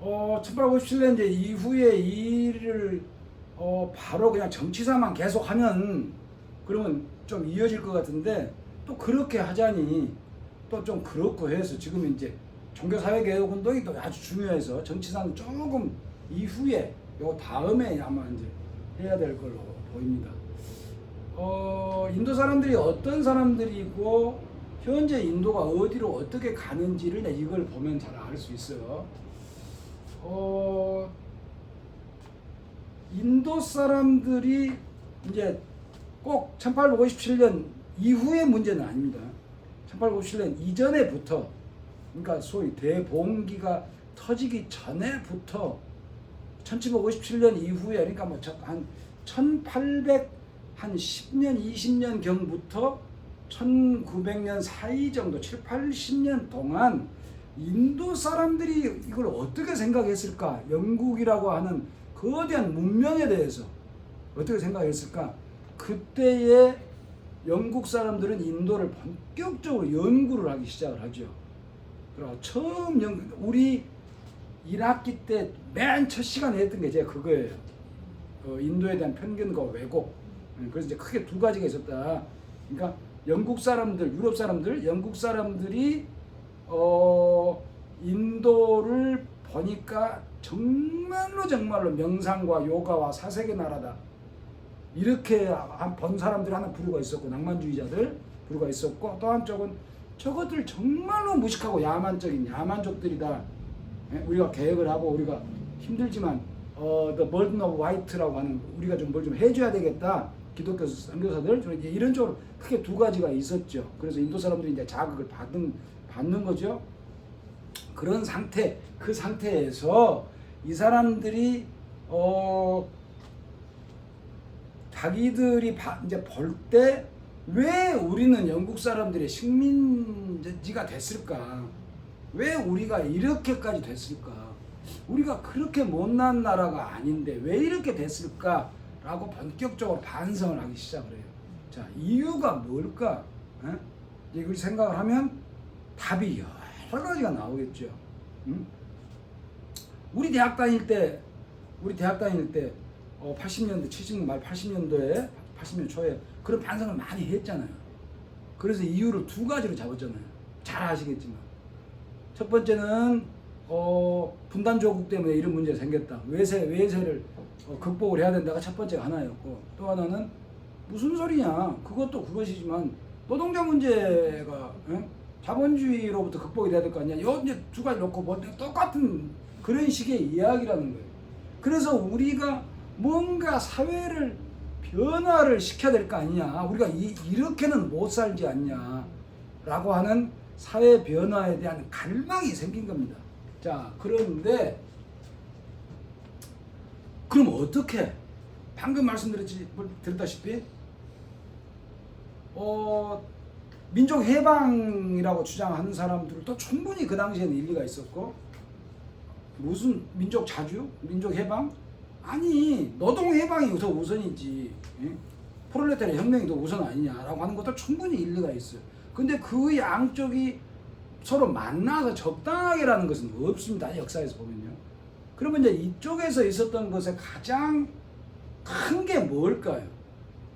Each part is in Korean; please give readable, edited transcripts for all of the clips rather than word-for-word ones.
1857년 이제 이후에 이 일을 바로 그냥 정치사만 계속하면 그러면 좀 이어질 것 같은데 또 그렇게 하자니 또 좀 그렇고 해서 지금 이제 종교사회개혁운동이 또 아주 중요해서 정치사는 조금 이후에 요 다음에 아마 이제 해야 될 걸로 보입니다. 인도 사람들이 어떤 사람들이고 현재 인도가 어디로 어떻게 가는지를 이걸 보면 잘 알 수 있어요. 인도 사람들이 이제 꼭 1857년 이후의 문제는 아닙니다. 1857년 이전에부터, 그러니까 소위 대봉기가 터지기 전에부터 1757년 이후에, 그러니까 뭐 한 1800 한 10년 20년 경부터 1900년 사이 정도 7, 80년 동안 인도 사람들이 이걸 어떻게 생각했을까? 영국이라고 하는 거대한 문명에 대해서 어떻게 생각했을까? 그때의 영국 사람들은 인도를 본격적으로 연구를 하기 시작을 하죠. 그리고 처음 우리 1학기 때 맨 첫 시간에 했던 게 제가 그거예요. 인도에 대한 편견과 왜곡. 그래서 이제 크게 두 가지가 있었다. 그러니까 영국 사람들, 유럽 사람들, 영국 사람들이 인도를 보니까 정말로 명상과 요가와 사색의 나라다. 이렇게 본 사람들이 하나 부류가 있었고, 낭만주의자들 부류가 있었고, 또 한쪽은 저것들 정말로 무식하고 야만적인 야만족들이다. 우리가 계획을 하고 우리가 힘들지만 The Burden of White라고 하는, 우리가 좀 뭘 좀 해줘야 되겠다. 기독교 선교사들 이런 쪽으로 크게 두 가지가 있었죠. 그래서 인도 사람들이 이제 자극을 받는 거죠. 그런 상태, 그 상태에서 이 사람들이 자기들이 이제 볼 때 왜 우리는 영국 사람들의 식민지가 됐을까? 왜 우리가 이렇게까지 됐을까? 우리가 그렇게 못난 나라가 아닌데 왜 이렇게 됐을까? 라고 본격적으로 반성을 하기 시작을 해요. 자, 이유가 뭘까? 이걸 생각을 하면 답이 여러 가지가 나오겠죠. 응? 우리 대학 다닐 때 80년대, 70년 말 80년도에 80년 초에 그런 반성을 많이 했잖아요. 그래서 이유를 두 가지로 잡았잖아요. 잘 아시겠지만 첫 번째는 분단 조국 때문에 이런 문제가 생겼다. 외세를 극복을 해야 된다가 첫 번째가 하나였고, 또 하나는 무슨 소리냐, 그것도 그것이지만 노동자 문제가 자본주의로부터 극복이 돼야 될 거 아니야. 요 이제 두 가지 놓고 뭐 똑같은 그런 식의 이야기라는 거예요. 그래서 우리가 뭔가 사회를 변화를 시켜야 될 거 아니냐, 우리가 이렇게는 못 살지 않냐 라고 하는 사회 변화에 대한 갈망이 생긴 겁니다. 자, 그런데 그럼 어떻게? 방금 말씀드렸다시피 민족 해방이라고 주장하는 사람들도 충분히 그 당시에는 일리가 있었고, 무슨 민족 자주? 민족 해방? 아니, 노동 해방이 더 우선이지. 프롤레타리아 혁명이 더 우선 아니냐라고 하는 것도 충분히 일리가 있어요. 근데 그 양쪽이 서로 만나서 적당하게라는 것은 없습니다. 역사에서 보면요. 그러면 이제 이쪽에서 있었던 것에 가장 큰 게 뭘까요?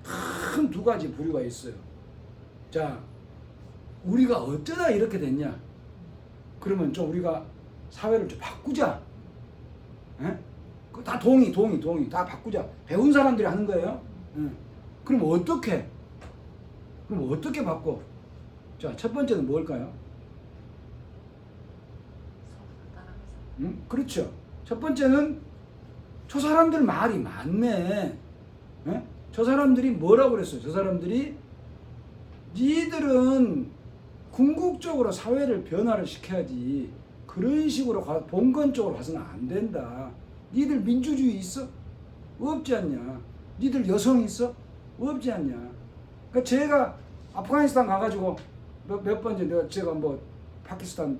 큰 두 가지 부류가 있어요. 자, 우리가 어쩌다 이렇게 됐냐? 그러면 좀 우리가 사회를 좀 바꾸자. 다 동의. 다 바꾸자. 배운 사람들이 하는 거예요. 그럼 어떻게? 그럼 어떻게 바꿔? 자, 첫 번째는 뭘까요? 그렇죠. 첫 번째는 저 사람들 말이 많네. 저 사람들이 뭐라고 그랬어요? 저 사람들이 니들은 궁극적으로 사회를 변화를 시켜야지 그런 식으로 봉건적으로 가서는 안 된다. 니들 민주주의 있어? 없지 않냐? 니들 여성 있어? 없지 않냐? 그러니까 제가 아프가니스탄 가가지고 몇 번째 제가 뭐 파키스탄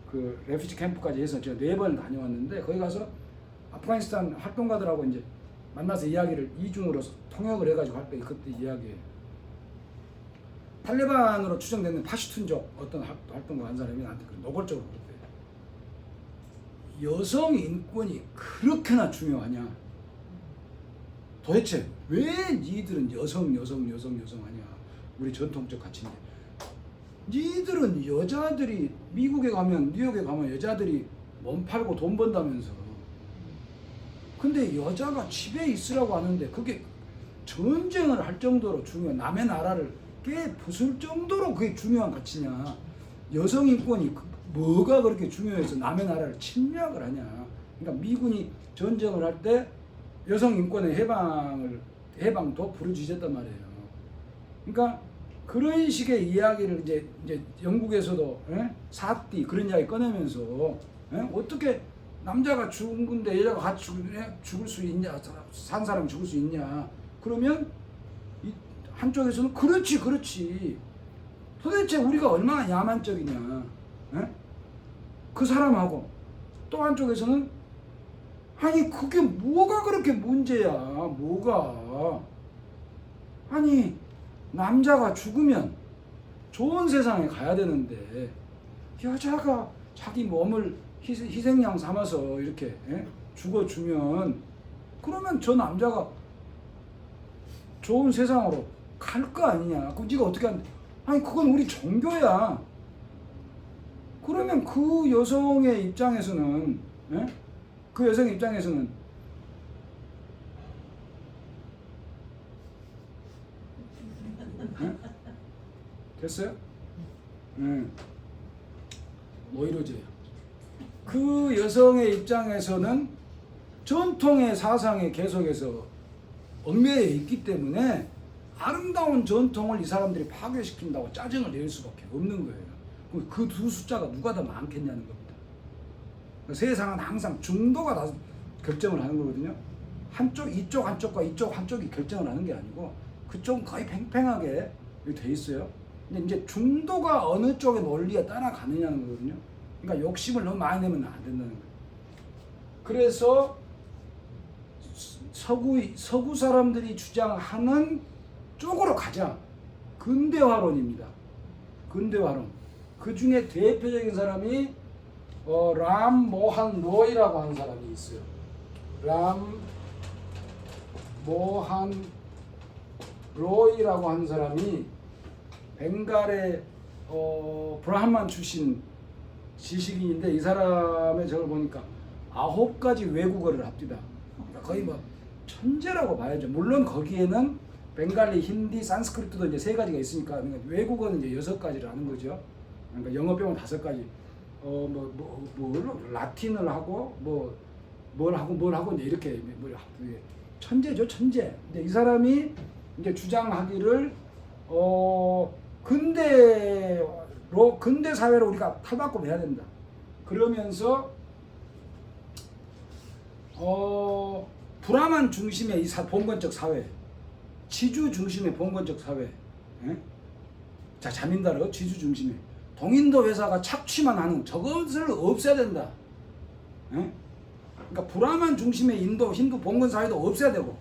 그 레퓨지 캠프까지 해서 제가 4번 다녀왔는데, 거기 가서 아프가니스탄 활동가들하고 이제 만나서 이야기를 이중으로 통역을 해가지고 할 때 그때 이야기예요. 탈레반으로 추정되는 파슈툰족 어떤 활동가 한 사람이 나한테 노골적으로 그랬대요. 여성 인권이 그렇게나 중요하냐? 도대체 왜 니들은 여성 하냐? 우리 전통적 가치인데. 니들은 여자들이 미국에 가면, 뉴욕에 가면 여자들이 몸 팔고 돈 번다면서. 근데 여자가 집에 있으라고 하는데 그게 전쟁을 할 정도로 중요한, 남의 나라를 깨부술 정도로 그게 중요한 가치냐? 여성 인권이 뭐가 그렇게 중요해서 남의 나라를 침략을 하냐? 그러니까 미군이 전쟁을 할 때 여성 인권의 해방도 부르짖었단 말이에요. 그러니까 그런 식의 이야기를 이제 영국에서도 사띠 그런 이야기 꺼내면서 어떻게 남자가 죽은데 여자가 같이 죽을 수 있냐? 산 사람이 죽을 수 있냐? 그러면 한쪽에서는 그렇지. 도대체 우리가 얼마나 야만적이냐? 그 사람하고 또 한쪽에서는 아니 그게 뭐가 그렇게 문제야? 뭐가? 아니 남자가 죽으면 좋은 세상에 가야 되는데 여자가 자기 몸을 희생양 삼아서 이렇게 죽어주면 그러면 저 남자가 좋은 세상으로 갈 거 아니냐? 그럼 네가 어떻게 하는데? 아니 그건 우리 종교야. 그러면 그 여성의 입장에서는 그 여성의 입장에서는 됐어요? 뭐 이러지? 그 여성의 입장에서는 전통의 사상에 계속해서 얽매여 있기 때문에 아름다운 전통을 이 사람들이 파괴시킨다고 짜증을 낼 수밖에 없는 거예요. 그 두 숫자가 누가 더 많겠냐는 겁니다. 세상은 항상 중도가 다 결정을 하는 거거든요. 이쪽 한쪽과 이쪽 한쪽이 결정을 하는 게 아니고 그쪽은 거의 팽팽하게 돼 있어요. 근데 이제 중도가 어느 쪽의 논리에 따라가느냐는 거거든요. 그러니까 욕심을 너무 많이 내면 안 된다는 거예요. 그래서 서구 사람들이 주장하는 쪽으로 가자. 근대화론입니다. 근대화론. 그 중에 대표적인 사람이 람 모한 로이라고 하는 사람이 있어요. 람 모한 로이라고 하는 사람이 벵갈의 브라흐만 출신 지식인인데 이 사람의 저걸 보니까 9가지 외국어를 합디다. 그러니까 거의 뭐 천재라고 봐야죠. 물론 거기에는 벵갈리, 힌디, 산스크리트도 이제 3가지가 있으니까 그러니까 외국어는 이제 6가지를 하는 거죠. 그러니까 영어 빼면 5가지. 라틴을 하고 뭘 하고 이제 이렇게 천재죠, 천재. 근데 이 사람이 이제 주장하기를 근대 사회로 우리가 탈바꿈 해야 된다. 그러면서 브라만 중심의 이 봉건적 사회, 지주 중심의 봉건적 사회, 자 자민다르 지주 중심의 동인도 회사가 착취만 하는 저것을 없애야 된다. 그러니까 브라만 중심의 힌두 봉건 사회도 없애야 되고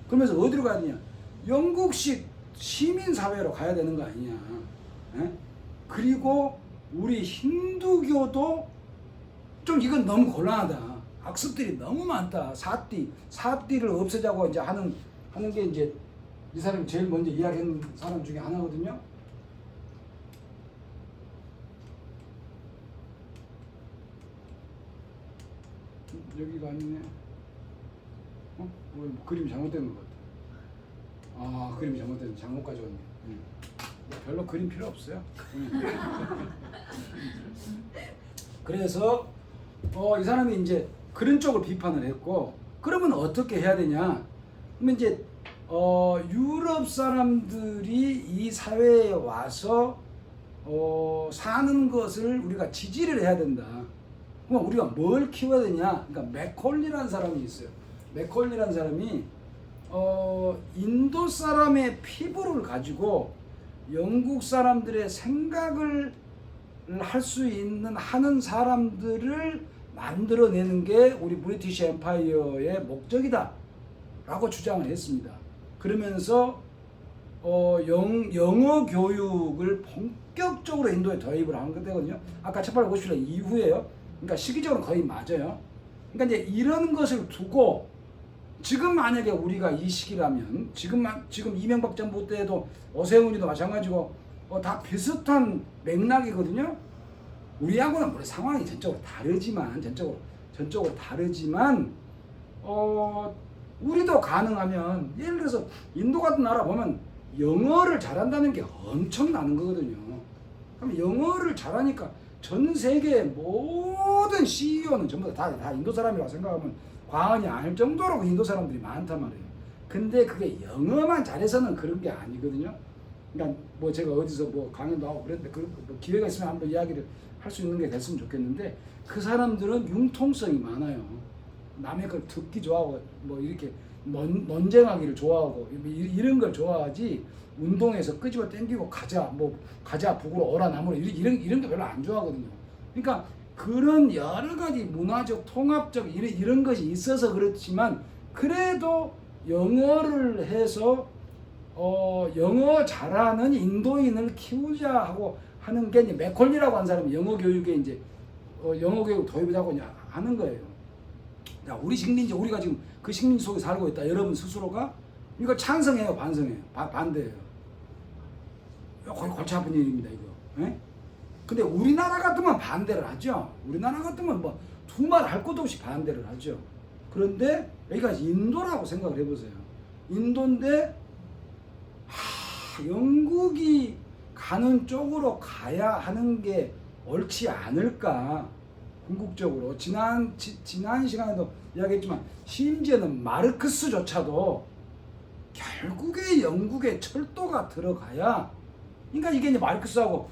그러면서 어디로 가야 되냐? 영국식 시민 사회로 가야 되는 거 아니냐? 그리고 우리 힌두교도 좀 이건 너무 곤란하다. 악습들이 너무 많다. 사띠를 없애자고 이제 하는 게 이제 이 사람이 제일 먼저 이야기한 사람 중에 하나거든요. 여기가 아니네. 그림이 잘못된 것 같아. 아, 그림이 잘못된, 잘못 가져왔네. 별로 그림 필요 없어요. 그래서 이 사람이 이제 그런 쪽을 비판을 했고, 그러면 어떻게 해야 되냐? 그러면 이제 유럽 사람들이 이 사회에 와서 사는 것을 우리가 지지를 해야 된다. 그럼 우리가 뭘 키워야 되냐? 그러니까 맥콜리라는 사람이 있어요. 맥콜리라는 사람이 인도 사람의 피부를 가지고 영국 사람들의 생각을 할 수 있는 하는 사람들을 만들어내는 게 우리 브리티시 엠파이어의 목적이다 라고 주장을 했습니다. 그러면서 영어 교육을 본격적으로 인도에 도입을 한 거거든요. 아까 1857년 이후에요. 그러니까 시기적으로 거의 맞아요. 그러니까 이제 이런 것을 두고 지금 만약에 우리가 이 시기라면 지금 이명박 정부 때도 오세훈이도 마찬가지고 다 비슷한 맥락이거든요. 우리하고는 물론 상황이 전적으로 다르지만 우리도 가능하면 예를 들어서 인도 같은 나라 보면 영어를 잘한다는 게 엄청나는 거거든요. 그럼 영어를 잘하니까 전 세계 모든 CEO는 전부 다 인도 사람이라고 생각하면 과언이 아닐 정도로 인도 사람들이 많단 말이에요. 근데 그게 영어만 잘해서는 그런 게 아니거든요. 그러니까 뭐 제가 어디서 뭐 강연도 하고 그랬는데 뭐 기회가 있으면 한번 이야기를 할 수 있는 게 됐으면 좋겠는데 그 사람들은 융통성이 많아요. 남의 걸 듣기 좋아하고 뭐 이렇게 논쟁하기를 좋아하고 이런 걸 좋아하지 운동에서 끄집어 당기고 가자 북으로 오라 남으로 이런 게 별로 안 좋아하거든요. 그러니까 그런 여러 가지 문화적 통합적 이런 것이 있어서 그렇지만 그래도 영어를 해서 영어 잘하는 인도인을 키우자 하고 하는 게 이제 맥콜리라고 하는 사람이 영어 교육에 이제 영어 교육 도입하자고 이제 하는 거예요. 야, 우리 식민지 우리가 지금 그 식민지 속에 살고 있다. 여러분 스스로가 이거 찬성해요, 반성해요, 반대해요. 골치 아픈 일입니다, 이거. 에? 근데 우리나라 같으면 반대를 하죠. 우리나라 같으면 뭐 두말 할 것도 없이 반대를 하죠. 그런데 여기가 인도라고 생각을 해보세요. 인도인데 영국이 가는 쪽으로 가야 하는 게 옳지 않을까. 궁극적으로 지난 시간에도 이야기했지만 심지어는 마르크스조차도 결국에 영국에 철도가 들어가야, 그러니까 이게 이제 마르크스하고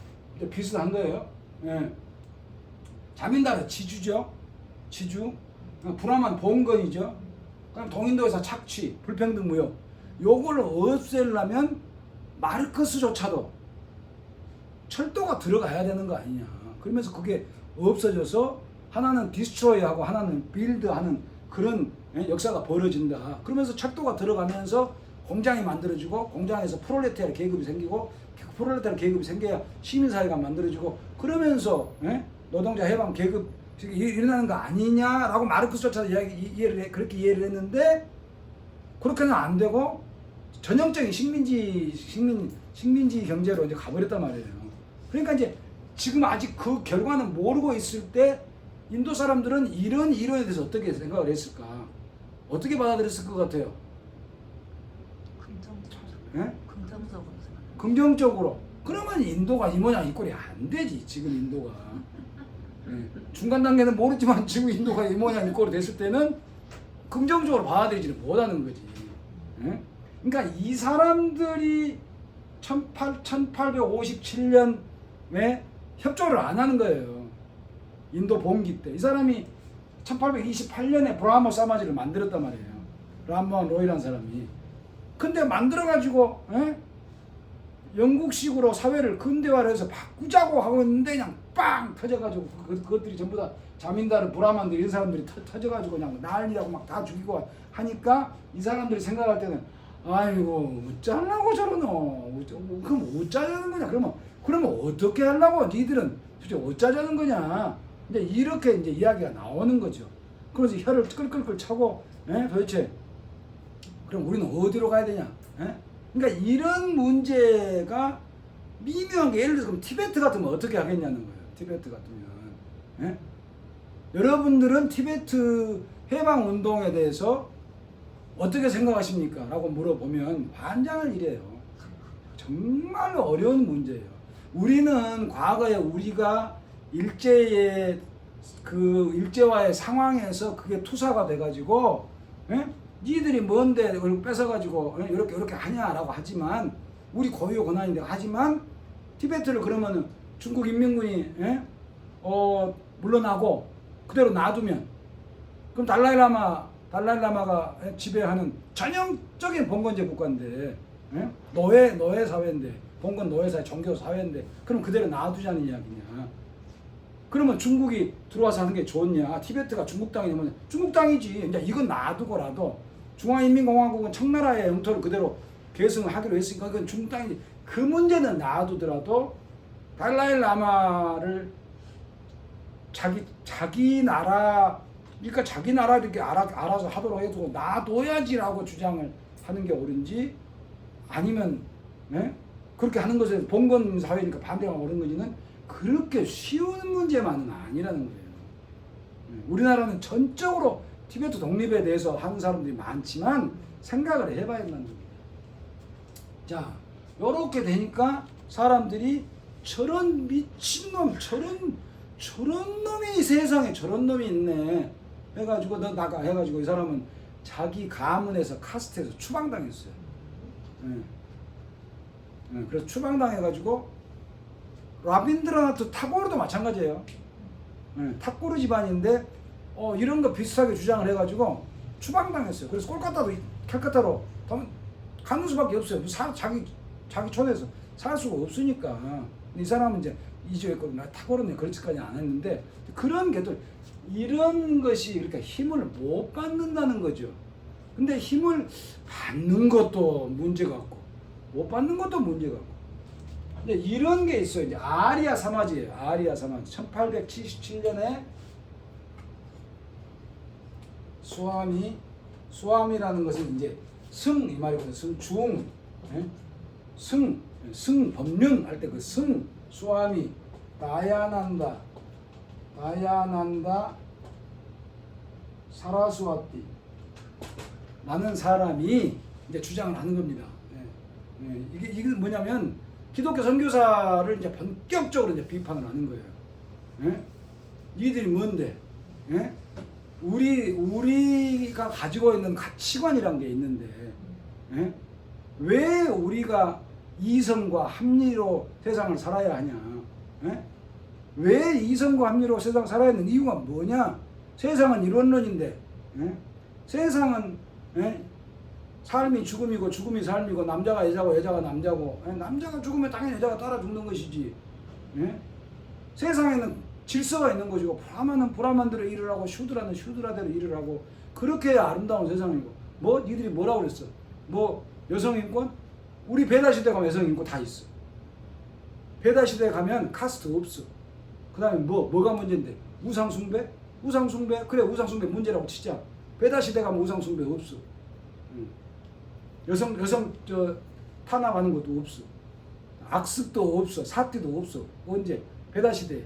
비슷한 거예요. 예. 자민당은 지주죠. 지주. 불안한 봉건이죠. 그럼 동인도에서 착취, 불평등 무역. 요걸 없애려면 마르크스조차도 철도가 들어가야 되는 거 아니냐. 그러면서 그게 없어져서 하나는 디스트로이하고 하나는 빌드하는 그런 역사가 벌어진다. 그러면서 철도가 들어가면서 공장이 만들어지고 공장에서 프롤레타리아 계급이 생기고 프롤레타리아 계급이 생겨야 시민사회가 만들어지고 그러면서 노동자 해방 계급 일어나는 거 아니냐라고 마르크스조차도 그렇게 이해를 했는데 그렇게는 안 되고 전형적인 식민지 경제로 이제 가버렸단 말이에요. 그러니까 이제 지금 아직 그 결과는 모르고 있을 때 인도 사람들은 이런 이론에 대해서 어떻게 생각을 했을까? 어떻게 받아들였을 것 같아요? 긍정적으로 생각. 긍정적으로. 그러면 인도가 이 모양 이 꼴이 안 되지. 지금 인도가. 중간 단계는 모르지만 지금 인도가 이 모양 이 꼴이 됐을 때는 긍정적으로 받아들이지는 못하는 거지. 그러니까 이 사람들이 1857년에 협조를 안 하는 거예요. 인도 봉기 때. 이 사람이 1828년에 브라모 사마지를 만들었단 말이에요. 람모한 로이라는 사람이. 근데 만들어가지고 영국식으로 사회를 근대화를 해서 바꾸자고 하고 있는데 그냥 빵 터져가지고 그것들이 전부 다 자민다르 브라만들 이런 사람들이 터져가지고 그냥 난리라고 막 다 죽이고 하니까 이 사람들이 생각할 때는 아이고 어쩌려고 저러노. 그럼 어쩌자는 거냐. 그러면 어떻게 하려고 니들은 도대체 어쩌자는 거냐. 이제 이렇게 이제 이야기가 나오는 거죠. 그래서 혀를 끌끌끌 차고 도대체 그럼 우리는 어디로 가야 되냐. 그러니까 이런 문제가 미묘한 게 예를 들어서 그럼 티베트 같으면 어떻게 하겠냐는 거예요. 티베트 같으면 여러분들은 티베트 해방 운동에 대해서 어떻게 생각하십니까? 라고 물어보면 환장을 이래요. 정말 어려운 문제예요. 우리는 과거에 우리가 일제와의 상황에서 그게 투사가 돼가지고 니들이 뭔데 그걸 뺏어가지고 이렇게 하냐라고 하지만 우리 고유 권한인데 하지만 티베트를 그러면은 중국 인민군이 물러나고 그대로 놔두면 그럼 달라이라마가 지배하는 전형적인 봉건제 국가인데 노예 사회인데 봉건 노예 사회 종교 사회인데 그럼 그대로 놔두자는 이야기냐. 그러면 중국이 들어와서 하는 게 좋냐. 티베트가 중국 땅이면 중국 땅이지. 이제 이건 놔두고라도 중화인민공화국은 청나라의 영토를 그대로 계승을 하기로 했으니까 그건 중국 땅이지. 그 문제는 놔두더라도 달라이라마를 자기 나라 그러니까 자기 나라 이렇게 알아서 하도록 해두고 놔둬야지라고 주장을 하는 게 옳은지 아니면 예? 그렇게 하는 것에 봉건 사회니까 반대가 옳은 건지는 그렇게 쉬운 문제만은 아니라는 거예요. 우리나라는 전적으로 티베트 독립에 대해서 하는 사람들이 많지만 생각을 해봐야 된다는 겁니다. 자, 요렇게 되니까 사람들이 저런 미친놈, 저런 놈이 세상에 저런 놈이 있네 해가지고 너 나가 해가지고 이 사람은 자기 가문에서 카스트에서 추방당했어요. 그래서 추방당해가지고 라빈드라나트 타고르도 마찬가지예요. 탁고르 집안인데 이런 거 비슷하게 주장을 해가지고 추방당했어요. 그래서 콜카타도 캘카타로 가는 수밖에 없어요. 자기 촌에서 살 수가 없으니까. 이 사람은 이제 이주했거든요. 탁고르는 그렇게까지 안 했는데 그런 게또 이런 것이 그러니까 힘을 못 받는다는 거죠. 근데 힘을 받는 것도 문제가 없고 못 받는 것도 문제가 없고. 근데 이런 게 있어요. 이제 아리아 사마지예요. 아리아 사마지. 1877년에 수아미라는 것은 이제 승 이 말이거든요. 승중, 승 법륜 할 때 그 승 수아미 다야난다 사라스와티 라는 사람이 이제 주장을 하는 겁니다. 이게 뭐냐면 기독교 선교사를 이제 본격적으로 이제 비판을 하는 거예요. 니들이 뭔데? 우리가 가지고 있는 가치관이란 게 있는데, 왜 우리가 이성과 합리로 세상을 살아야 하냐? 왜 이성과 합리로 세상을 살아야 하는 이유가 뭐냐? 세상은 이론론인데, 세상은 삶이 죽음이고 죽음이 삶이고 남자가 여자고 여자가 남자고 남자가 죽으면 당연히 여자가 따라 죽는 것이지. 세상에는 질서가 있는 것이고 브라만은 브라만대로 일을 하고 슈드라는 슈드라대로 일을 하고 그렇게 해야 아름다운 세상이고 뭐 니들이 뭐라고 그랬어? 뭐 여성인권? 우리 베다시대 가면 여성인권 다 있어. 베다시대 가면 카스트 없어. 그 다음에 뭐가 문제인데? 우상숭배? 우상숭배? 그래 우상숭배 문제라고 치자. 베다시대 가면 우상숭배 없어. 여성 탄압하는 것도 없어. 악습도 없어. 사띠도 없어. 언제? 베다시대에.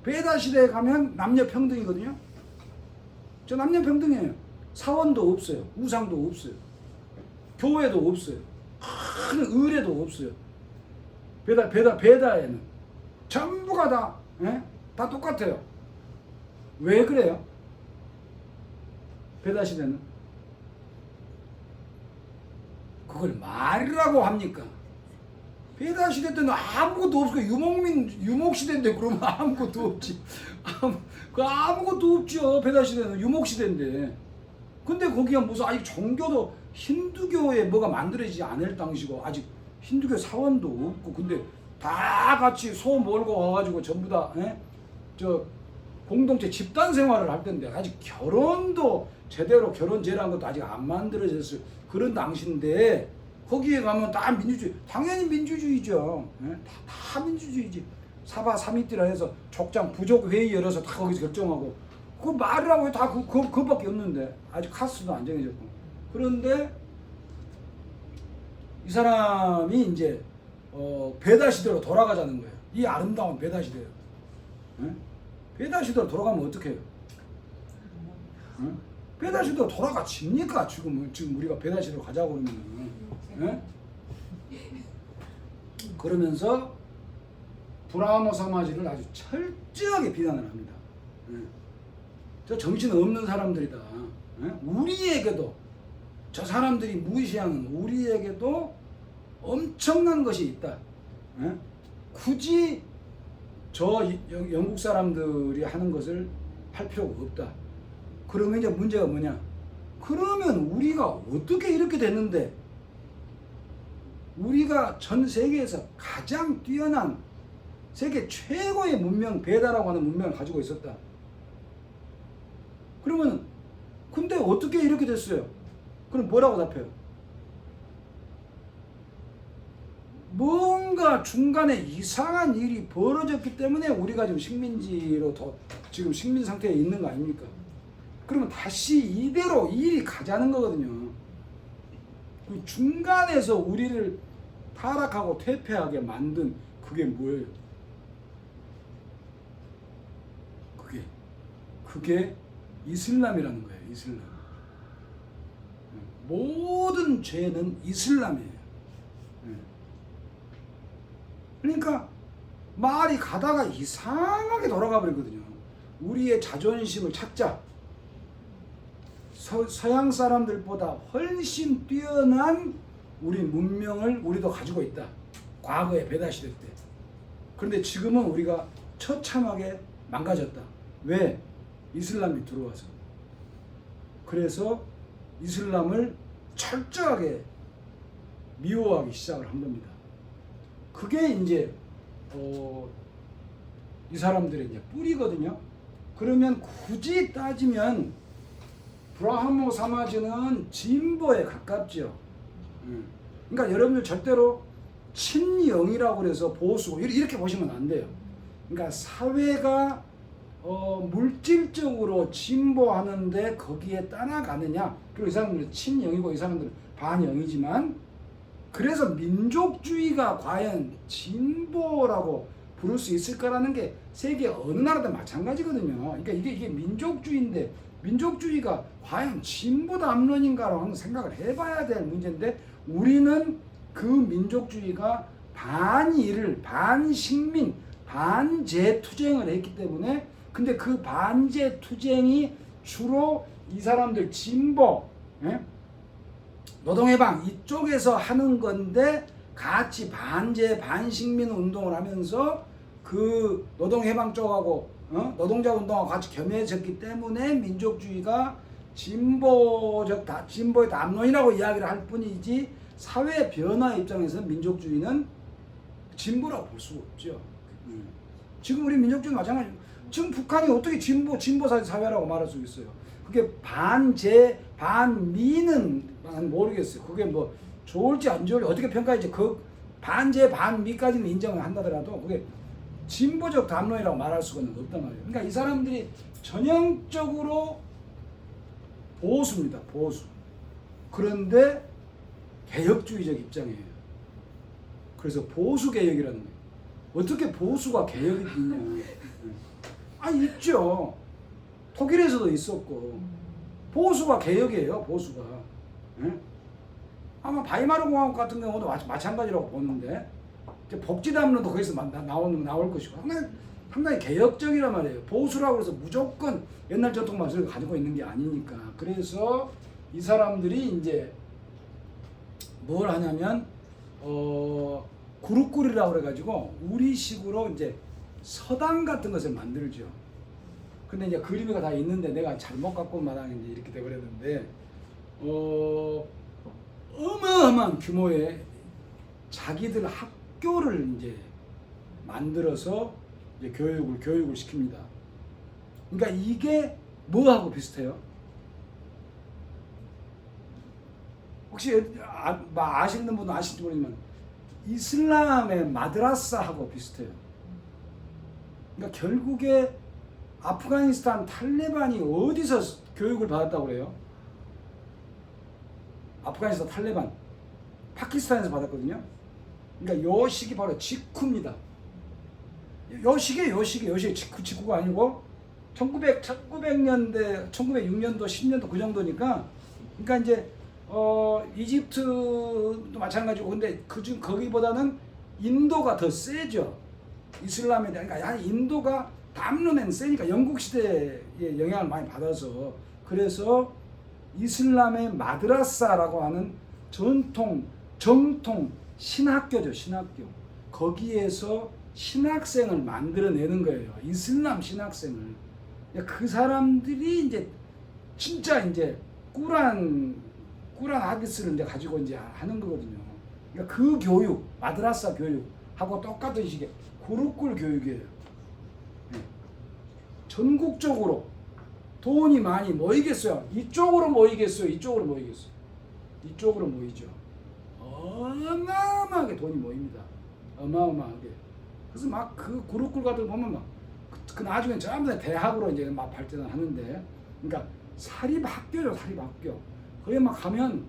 베다시대에 가면 남녀 평등이거든요. 저 남녀 평등이에요. 사원도 없어요. 우상도 없어요. 교회도 없어요. 큰 의례도 없어요. 베다에는 전부가 다 똑같아요. 왜 그래요? 베다시대는 그걸 말이라고 합니까? 베다시대 때는 아무것도 없고 유목시대인데 그러면 아무것도 없지. 아무것도 없죠. 베다시대는 유목시대인데. 근데 거기가 무슨 아직 종교도 힌두교에 뭐가 만들어지지 않을 당시고 아직 힌두교 사원도 없고 근데 다 같이 소 몰고 와가지고 전부 다 저 공동체 집단 생활을 할 텐데 아직 결혼도 제대로 결혼제라는 것도 아직 안 만들어졌을 그런 당시인데 거기에 가면 다 민주주의 당연히 민주주의죠. 다 민주주의지. 사바 사미띠라 해서 족장 부족 회의 열어서 다 거기서 결정하고 그 말이라고 다 그것밖에 없는데 아직 카스도 안 정해졌고 그런데 이 사람이 이제 베다 시대로 돌아가자는 거예요. 이 아름다운 베다 시대로. 베다 시대로 돌아가면 어떻게 해요? 베다 시대로 돌아가집니까? 지금 우리가 베다 시대로 가자고 그러면 그러면서 브라모 사마지를 아주 철저하게 비난을 합니다. 저 정신 없는 사람들이다. 우리에게도 저 사람들이 무시하는 우리에게도 엄청난 것이 있다. 굳이 저 영국 사람들이 하는 것을 할 필요가 없다. 그러면 이제 문제가 뭐냐? 그러면 우리가 어떻게 이렇게 됐는데 우리가 전 세계에서 가장 뛰어난 세계 최고의 문명 베다라고 하는 문명을 가지고 있었다. 그러면 근데 어떻게 이렇게 됐어요? 그럼 뭐라고 답해요? 뭔가 중간에 이상한 일이 벌어졌기 때문에 우리가 지금 식민지로 지금 식민 상태에 있는 거 아닙니까? 그러면 다시 이대로 일이 가자는 거거든요. 그 중간에서 우리를 타락하고 퇴폐하게 만든 그게 뭐예요? 그게 이슬람이라는 거예요. 이슬람. 모든 죄는 이슬람이에요. 그러니까 말이 가다가 이상하게 돌아가 버리거든요. 우리의 자존심을 찾자. 서양 사람들보다 훨씬 뛰어난 우리 문명을 우리도 가지고 있다. 과거에 베다시대 때. 그런데 지금은 우리가 처참하게 망가졌다. 왜? 이슬람이 들어와서. 그래서 이슬람을 철저하게 미워하기 시작을 한 겁니다. 그게 이제 이 사람들의 이제 뿌리거든요. 그러면 굳이 따지면 브라하모 사마즈는 진보에 가깝죠. 그러니까 여러분들 절대로 친영이라고 그래서 보수 이렇게 보시면 안 돼요. 그러니까 사회가 물질적으로 진보하는데 거기에 따라가느냐. 그리고 이 사람들은 친영이고 이 사람들은 반영이지만, 그래서 민족주의가 과연 진보라고 부를 수 있을까라는 게 세계 어느 나라든 마찬가지거든요. 그러니까 이게 민족주의인데 민족주의가 과연 진보 담론인가라는 생각을 해봐야 될 문제인데, 우리는 그 민족주의가 반일을, 반식민, 반제투쟁을 했기 때문에, 근데 그 반제투쟁이 주로 이 사람들 진보, 노동해방 이쪽에서 하는 건데, 같이 반제 반식민 운동을 하면서 그 노동해방 쪽하고 노동자 운동하고 같이 겸해졌기 때문에 민족주의가 진보의 담론이라고 이야기를 할 뿐이지, 사회 변화 입장에서 민족주의는 진보라고 볼 수가 없죠. 지금 우리 민족주의는 마찬가지예요. 지금 북한이 어떻게 진보 사회라고 말할 수 있어요? 그게 반제 반미는 모르겠어요. 그게 뭐 좋을지 안 좋을지 어떻게 평가할지, 그 반제 반미까지는 인정을 한다더라도 그게 진보적 담론이라고 말할 수가 없단 말이에요. 그러니까 이 사람들이 전형적으로 보수입니다. 보수. 그런데 개혁주의적 입장이에요. 그래서 보수개혁이라는 거예요. 어떻게 보수가 개혁이 있냐. 있죠. 독일에서도 있었고. 보수가 개혁이에요. 보수가. 아마 바이마르 공화국 같은 경우도 마찬가지라고 보는데, 복지담론도 거기서 나올 것이고, 상당히 개혁적이란 말이에요. 보수라고 해서 무조건 옛날 전통 맛을 가지고 있는 게 아니니까. 그래서 이 사람들이 이제 뭘 하냐면 구루꾸리라고 그래가지고 우리식으로 이제 서당 같은 것을 만들죠. 근데 이제 그림이 다 있는데 내가 잘못 갖고 마당에 이제 이렇게 돼버렸는데, 어마어마한 규모의 자기들 학교를 이제 만들어서 이제 교육을 시킵니다. 그러니까 이게 뭐하고 비슷해요? 혹시 아시는 분은 아실지 모르지만 이슬람의 마드라사하고 비슷해요. 그러니까 결국에 아프가니스탄 탈레반이 어디서 교육을 받았다고 그래요? 아프가니스탄 탈레반, 파키스탄에서 받았거든요. 그러니까 요 시기 바로 직후입니다. 요 시기 직후가 아니고 1900년대, 1906년도, 10년도 그 정도니까, 그러니까 이제 이집트도 마찬가지고, 근데 거기보다는 인도가 더 세죠. 이슬람에 대한, 그러니까 인도가 담론에는 세니까 영국 시대의 영향을 많이 받아서, 그래서 이슬람의 마드라사라고 하는 정통 신학교죠. 신학교. 거기에서 신학생을 만들어내는 거예요. 이슬람 신학생을. 그 사람들이 이제 진짜 이제 꾸란 하디스를 이제 가지고 이제 하는 거거든요. 그러니까 그 교육, 마드라사 교육하고 똑같은 식의 구루꿀 교육이에요. 전국적으로 돈이 많이 모이겠어요. 이쪽으로 모이겠어요. 이쪽으로 모이죠. 어마어마하게 돈이 모입니다. 어마어마하게. 그래서 막 그 구루꿀 같은 거 보면 막 그 나중에 전부 다 대학으로 이제 막 발전을 하는데, 그러니까 사립학교죠, 사립학교. 거기 막 가면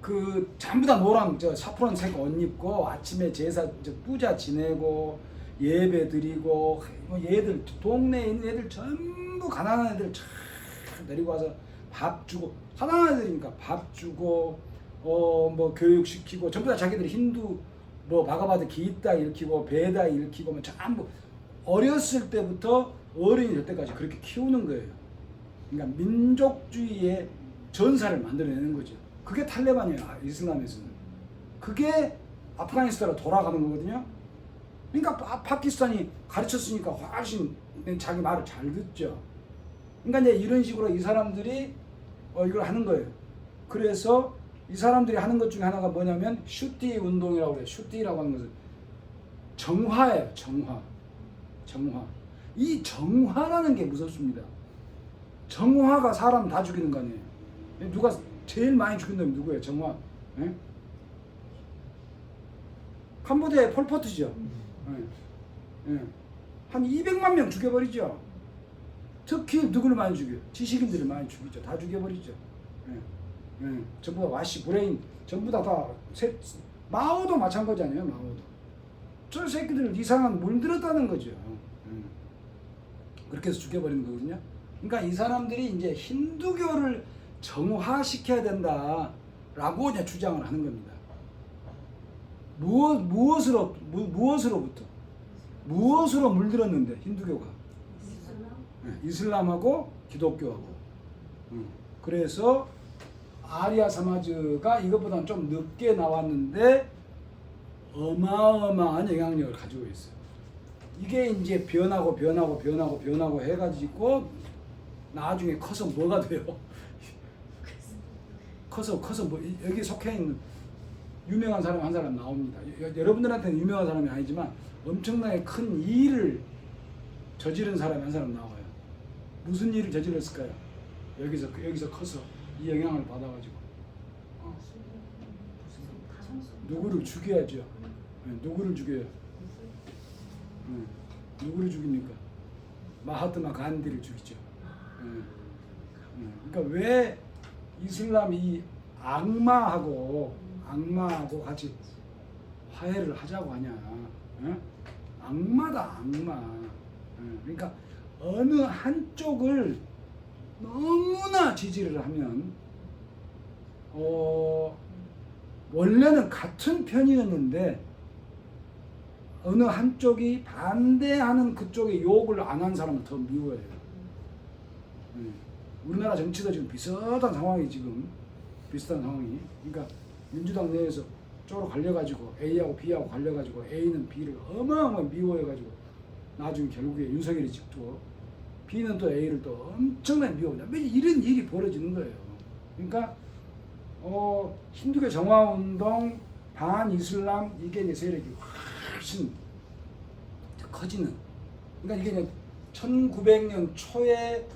그 전부 다 노란 저 사포론색 옷 입고 아침에 제사 저 뿌자 지내고 예배 드리고 뭐 얘들 동네에 있는 애들 전부 가난한 애들 쫙 데리고 와서 밥 주고 가난한 애들이니까 밥 주고 뭐 교육시키고 전부 다 자기들이 힌두 뭐 바가바드 기타 일으키고 베다 일으키고 뭐 전부 어렸을 때부터 어른이 될 때까지 그렇게 키우는 거예요. 그러니까 민족주의의 전사를 만들어내는 거죠. 그게 탈레반이에요. 이슬람에서는. 그게 아프가니스탄으로 돌아가는 거거든요. 그러니까 파키스탄이 가르쳤으니까 훨씬 자기 말을 잘 듣죠. 그러니까 이제 이런 식으로 이 사람들이 이걸 하는 거예요. 그래서 이 사람들이 하는 것 중에 하나가 뭐냐면 슈티 운동이라고 그래요. 슈티라고 하는 것은 정화예요. 정화. 정화. 이 정화라는 게 무섭습니다. 정화가 사람 다 죽이는 거 아니에요. 누가 제일 많이 죽인 놈이 누구예요? 정화. 예? 캄보디아의 폴포트죠. 예. 예. 한 200만 명 죽여버리죠. 특히 누구를 많이 죽여요? 지식인들을 많이 죽이죠. 다 죽여버리죠. 예. 예. 전부 다 와시, 브레인, 전부 다 마오도 마찬가지 아니에요? 마오도. 저 새끼들 이상한 물들었다는 거죠. 예. 그렇게 해서 죽여버리는 거거든요. 그러니까 이 사람들이 이제 힌두교를 정화시켜야 된다라고 이제 주장을 하는 겁니다. 무엇으로부터? 무엇으로 물들었는데 힌두교가? 이슬람하고 기독교하고. 그래서 아리아 사마즈가 이것보다는 좀 늦게 나왔는데 어마어마한 영향력을 가지고 있어요. 이게 이제 변하고 해가지고 나중에 커서 뭐가 돼요? 커서 뭐 여기 속해 있는 유명한 사람 한 사람 나옵니다. 여러분들한테는 유명한 사람이 아니지만 엄청나게 큰 일을 저지른 사람이 한 사람 나와요. 무슨 일을 저질렀을까요? 여기서 커서 이 영향을 받아가지고 누구를 죽여야죠. 네, 누구를 죽여요? 누구를 죽입니까? 마하트마 간디를 죽이죠. 그러니까 왜 이슬람이 악마하고 같이 화해를 하자고 하냐? 악마다 악마. 그러니까 어느 한쪽을 너무나 지지를 하면 원래는 같은 편이었는데 어느 한쪽이 반대하는 그쪽의 욕을 안 한 사람은 더 미워해요. 우리나라 정치도 지금 비슷한 상황이 그러니까 민주당 내에서 쪽으로 갈려가지고 A하고 B하고 갈려가지고 A는 B를 어마어마하게 미워해가지고 나중에 결국에 윤석열이 찍고 B는 또 A를 또 엄청나게 미워합니다. 왜 이런 일이 벌어지는 거예요. 그러니까 힌두교 정화운동 반이슬람 이게 이제 세력이 훨씬 커지는. 그러니까 이게 이제 1900년 초에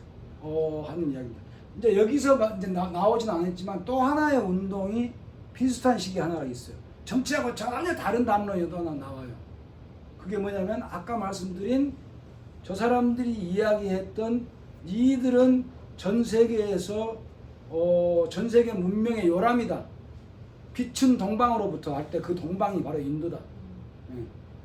하는 이야기입니다. 이제 여기서 이제 나오진 않았지만 또 하나의 운동이 비슷한 시기 하나가 있어요. 정치하고 전혀 다른 담론이 또 하나 나와요. 그게 뭐냐면 아까 말씀드린 저 사람들이 이야기했던 니들은 전 세계에서 전 세계 문명의 요람이다. 빛은 동방으로부터 할 때 그 동방이 바로 인도다.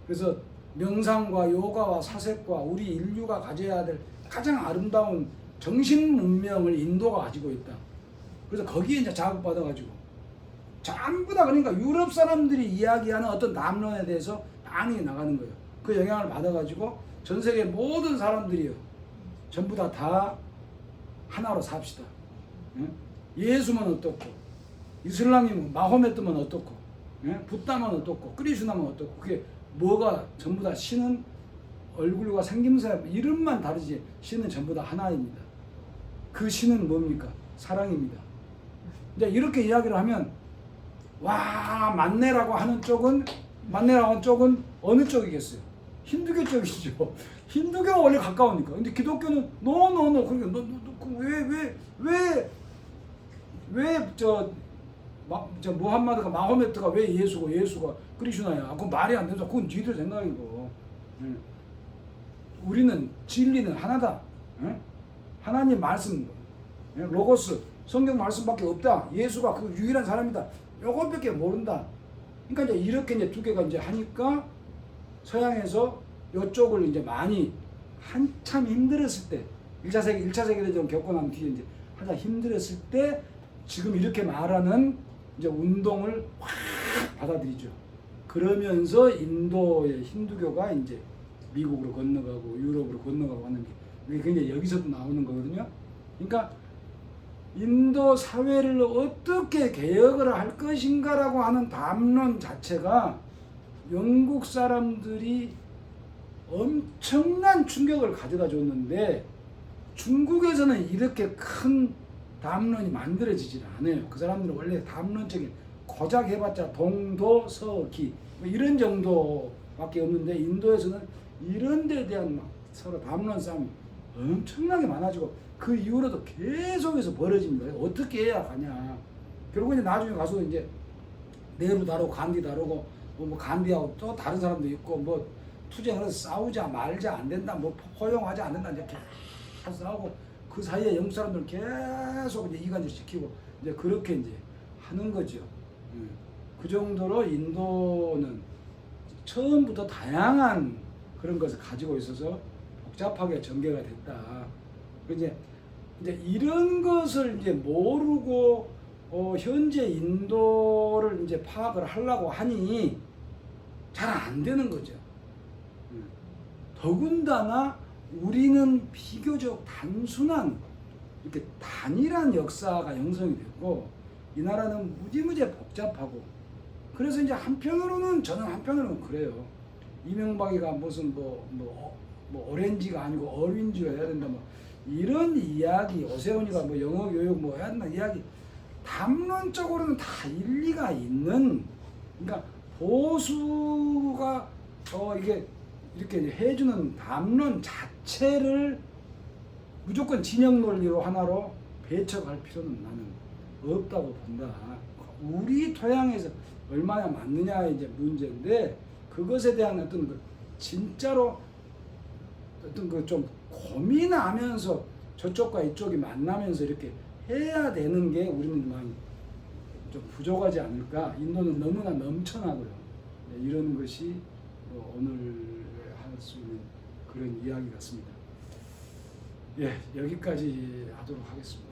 그래서 명상과 요가와 사색과 우리 인류가 가져야 될 가장 아름다운 정신 문명을 인도가 가지고 있다. 그래서 거기에 이제 자극받아가지고 전부 다 그러니까 유럽 사람들이 이야기하는 어떤 담론에 대해서 반응이 나가는 거예요. 그 영향을 받아가지고 전 세계 모든 사람들이요 전부 다 하나로 삽시다. 예수만 어떻고 이슬람이면 마호메트면 어떻고 붓다면 어떻고 크리슈나면 어떻고 그게 뭐가 전부 다 신은 얼굴과 생김새 이름만 다르지 신은 전부 다 하나입니다. 그 신은 뭡니까? 사랑입니다. 이제 이렇게 이야기를 하면 와 만내라고 하는 쪽은 어느 쪽이겠어요? 힌두교 쪽이죠. 힌두교가 원래 가까우니까. 근데 기독교는 노노노 그러니까 왜저 무함마드가 마호메트가 왜 예수가 크리슈나야? 그건 말이 안 되죠. 그건 니들 생각이고. 우리는 진리는 하나다. 하나님 말씀, 로고스, 성경 말씀밖에 없다. 예수가 그 유일한 사람이다. 요것밖에 모른다. 그러니까 이제 이렇게 이제 두 개가 이제 하니까 서양에서 이쪽을 이제 많이 한참 힘들었을 때 1차 세계대전 겪고 난 뒤에 이제 한참 힘들었을 때 지금 이렇게 말하는 이제 운동을 확 받아들이죠. 그러면서 인도의 힌두교가 이제 미국으로 건너가고 유럽으로 건너가고 하는 게 굉장히 여기서도 나오는 거거든요. 그러니까 인도 사회를 어떻게 개혁을 할 것인가라고 하는 담론 자체가 영국 사람들이 엄청난 충격을 가져다 줬는데 중국에서는 이렇게 큰 담론이 만들어지질 않아요. 그 사람들은 원래 담론적인 고작 해봤자 동도 서기 뭐 이런 정도밖에 없는데 인도에서는 이런 데에 대한 막 서로 담론 싸움이 엄청나게 많아지고 그 이후로도 계속해서 벌어집니다. 어떻게 해야 가냐. 결국 이제 나중에 가서 이제 네루 다루고 간디 다루고 뭐 간디하고 또 다른 사람도 있고 뭐 투쟁을 해서 싸우자 말자 안 된다 뭐 포용하지 않는다 이제 계속 싸우고 그 사이에 영국 사람들은 계속 이제 이간질 시키고 이제 그렇게 이제 하는 거죠. 그 정도로 인도는 처음부터 다양한 그런 것을 가지고 있어서 복잡하게 전개가 됐다. 이제 이런 것을 이제 모르고 현재 인도를 이제 파악을 하려고 하니 잘 안 되는 거죠. 더군다나 우리는 비교적 단순한 이렇게 단일한 역사가 형성이 됐고 이 나라는 무지무지 복잡하고 그래서 이제 저는 한편으로는 그래요. 이명박이가 무슨 뭐 오렌지가 아니고 어린지가 해야 된다 뭐 이런 이야기 오세훈이가 뭐 영어 교육 뭐 해야 된다 이야기 담론적으로는 다 일리가 있는 그러니까 보수가 이게 이렇게 해주는 담론 자체를 무조건 진영 논리로 하나로 배척할 필요는 나는 없다고 본다. 우리 토양에서 얼마나 맞느냐의 이제 문제인데 그것에 대한 어떤 그 진짜로 어떤 그 좀 고민하면서 저쪽과 이쪽이 만나면서 이렇게 해야 되는 게 우리는 많이 좀 부족하지 않을까. 인도는 너무나 넘쳐나고요. 이런 것이 오늘 할 수 있는 그런 이야기 같습니다. 예, 여기까지 하도록 하겠습니다.